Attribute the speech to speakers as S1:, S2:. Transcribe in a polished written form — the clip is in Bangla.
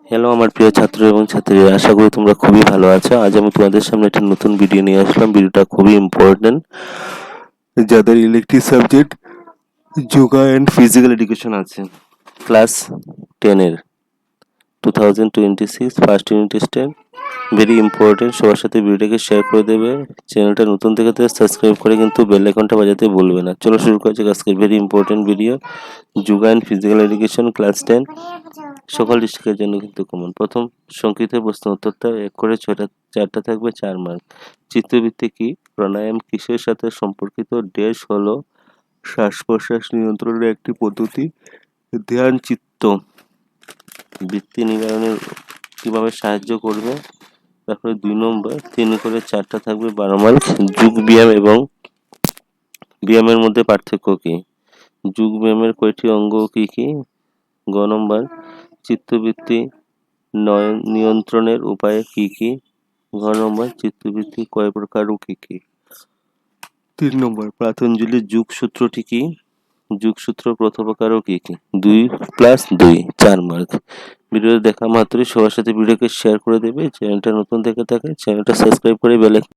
S1: হ্যালো আমার প্রিয় ছাত্র এবং ছাত্রীরা, আশা করি তোমরা খুবই ভালো আছো। আজ আমি তোমাদের সামনে একটা নতুন ভিডিও নিয়ে আসলাম। ভিডিওটা খুবই ইম্পর্টেন্ট যাদের elective subject yoga and physical education আছে, ক্লাস 10-এর 2026 ফার্স্ট ইউনিট টেস্টের। ভেরি ইম্পর্টেন্ট, সবার সাথে ভিডিওটাকে শেয়ার করে দেবে। চ্যানেলটা নতুন থেকে সাবস্ক্রাইব করে কিন্তু বেল আইকনটা বাজাতে ভুলবে না। চলো শুরু করা যাক আজকের very important video. Yoga and physical education class 10 সকল ডিস্ট্রিক্টের জন্য কিন্তু কমন। প্রথম সংক্ষিপ্ত প্রশ্ন উত্তরটা 1 করে 4টা থাকবে, 4 মার্ক। চিত্তবৃত্তি কি? প্রাণায়াম কিসের সাথে সম্পর্কিত? ড্যাশ হলো শ্বাস প্রশ্বাস নিয়ন্ত্রণের একটি পদ্ধতি। ধ্যান চিত্ত বৃত্তি নিবারণে কিভাবে সাহায্য করবে? তারপরে 2 নম্বর 3 করে 4টা থাকবে, 12 মার্ক। যোগ ব্যায়াম এবং ব্যায়ামের মধ্যে পার্থক্য কি? যোগ ব্যায়ামের কয়টি অঙ্গ কি কি? গ নম্বর চিত্তবৃত্তি নিয়ন্ত্রণের উপায় কি কি? ঘ নম্বর চিত্তবৃত্তি কয় প্রকার ও কি কি? 3 নম্বর পতঞ্জলির যোগ সূত্রটি কি? যোগসূত্র প্রথমকার ও কি কি? 2+2 4 মার্ক। ভিডিও দেখা মাত্রই সবার সাথে ভিডিওকে শেয়ার করে দেবে। চ্যানেলটা নতুন থেকে থাকে চ্যানেলটা সাবস্ক্রাইব করে বেল